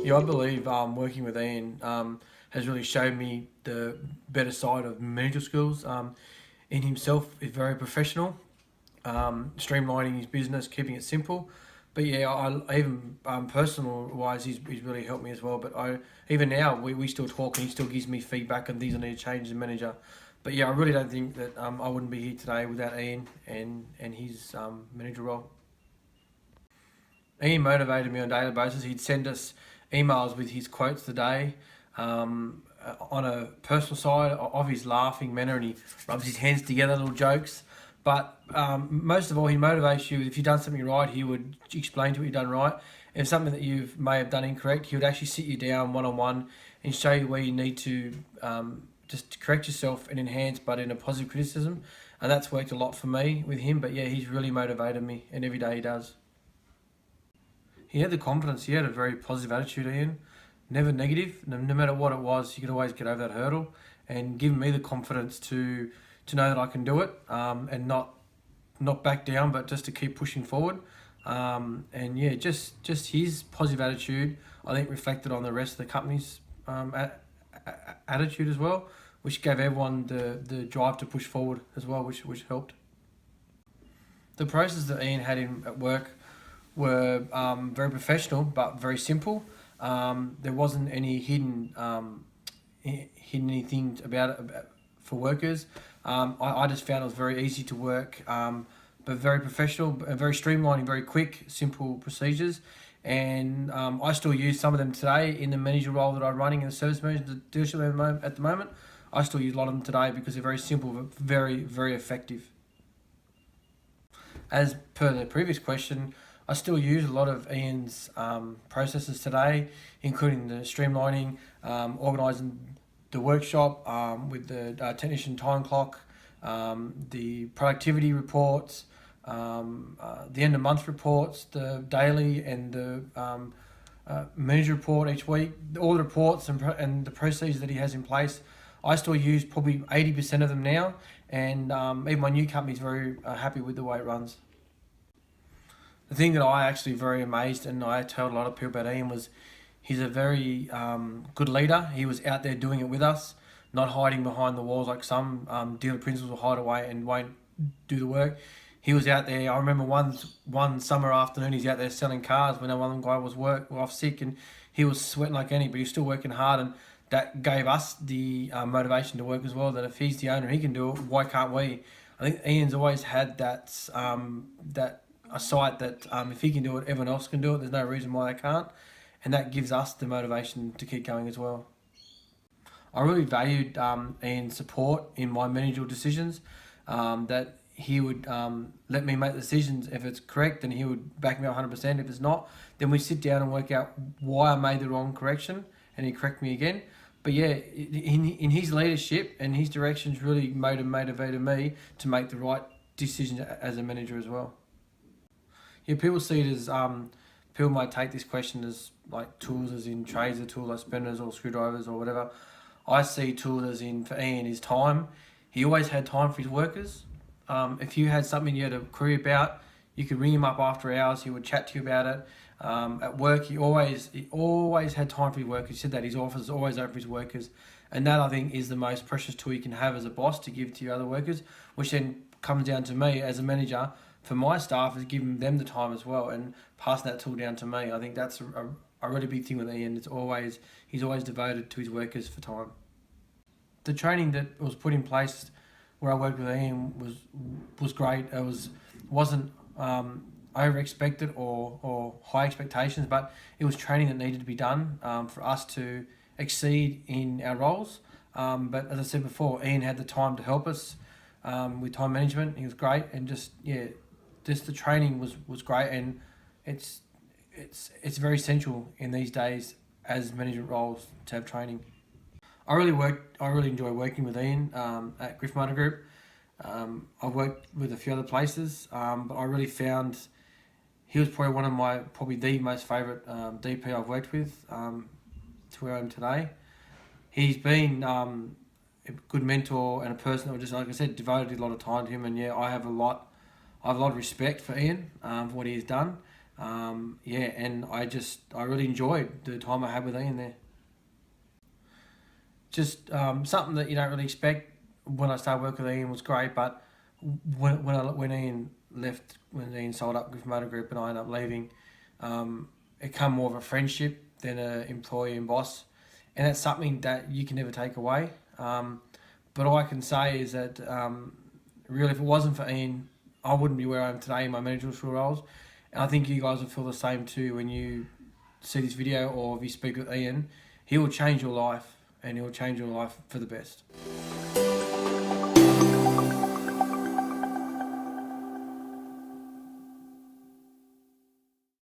Yeah, I believe working with Ian has really showed me the better side of managerial skills. Ian himself is very professional, streamlining his business, keeping it simple. But yeah, I even personal wise, he's really helped me as well. But even now we still talk and he still gives me feedback on things I need to change as a manager. But yeah, I really don't think that I wouldn't be here today without Ian and his manager role. Ian motivated me on a daily basis. He'd send us emails with his quotes today. On a personal side of his laughing manner, and he rubs his hands together, little jokes. But most of all, he motivates you. If you've done something right, he would explain to you what you've done right. If something that you may have done incorrect, he would actually sit you down one-on-one and show you where you need to just correct yourself and enhance, but in a positive criticism. And that's worked a lot for me with him. But yeah, he's really motivated me, and every day he does. He had the confidence. He had a very positive attitude, Ian. Never negative. No matter what it was, he could always get over that hurdle, and give me the confidence to know that I can do it, and not back down, but just to keep pushing forward. And yeah, just his positive attitude, I think, reflected on the rest of the company's attitude as well, which gave everyone the drive to push forward as well, which helped. The process that Ian had at work were very professional but very simple. There wasn't any hidden anything about it for workers. I just found it was very easy to work, but very professional, very streamlined, very quick, simple procedures. And I still use some of them today in the manager role that I'm running in the service management dealership at the moment. I still use a lot of them today because they're very simple but very, very effective. As per the previous question, I still use a lot of Ian's processes today, including the streamlining, organising the workshop with the technician time clock, the productivity reports, the end of month reports, the daily and the manager report each week, all the reports and the procedures that he has in place. I still use probably 80% of them now, and even my new company is very happy with the way it runs. The thing that I actually very amazed, and I told a lot of people about Ian, was he's a very good leader. He was out there doing it with us, not hiding behind the walls like some dealer principals will hide away and won't do the work. He was out there. I remember one summer afternoon, he's out there selling cars when one guy was off sick, and he was sweating like any, but he was still working hard, and that gave us the motivation to work as well. That if he's the owner, he can do it. Why can't we? I think Ian's always had that a sight that if he can do it, everyone else can do it. There's no reason why they can't, and that gives us the motivation to keep going as well. I really valued Ian's support in my managerial decisions, that he would let me make decisions. If it's correct, then he would back me up 100%. If it's not, then we sit down and work out why I made the wrong correction, and he'd correct me again. But yeah, in his leadership and his directions really motivated me to make the right decision as a manager as well. Yeah, people see it as, people might take this question as like tools as in trades, or tools like spanners or screwdrivers or whatever. I see tools as in, for Ian, his time. He always had time for his workers. If you had something you had a query about, you could ring him up after hours. He would chat to you about it. At work, he always had time for his workers. He said that his office is always open for his workers, and that, I think, is the most precious tool you can have as a boss to give to your other workers, which then comes down to me as a manager. For my staff, is giving them the time as well and passing that tool down to me. I think that's a really big thing with Ian. He's always devoted to his workers for time. The training that was put in place where I worked with Ian was great. It wasn't over expected or high expectations, but it was training that needed to be done for us to exceed in our roles. But as I said before, Ian had the time to help us with time management. He was great, and just the training was great, and it's very essential in these days as management roles to have training. I really enjoy working with Ian at Griff Motor Group. I've worked with a few other places, but I really found he was probably the most favourite DP I've worked with to where I am today. He's been a good mentor and a person that, just like I said, devoted a lot of time to him, and yeah, I have a lot of respect for Ian for what he has done. Yeah, and I really enjoyed the time I had with Ian there. Just something that you don't really expect when I started working with Ian was great, but when Ian left, when Ian sold up Griffin Motor Group and I ended up leaving, it come more of a friendship than an employee and boss, and that's something that you can never take away. But all I can say is that really, if it wasn't for Ian, I wouldn't be where I am today in my managerial roles, and I think you guys will feel the same too when you see this video or if you speak with Ian. He will change your life, and he will change your life for the best.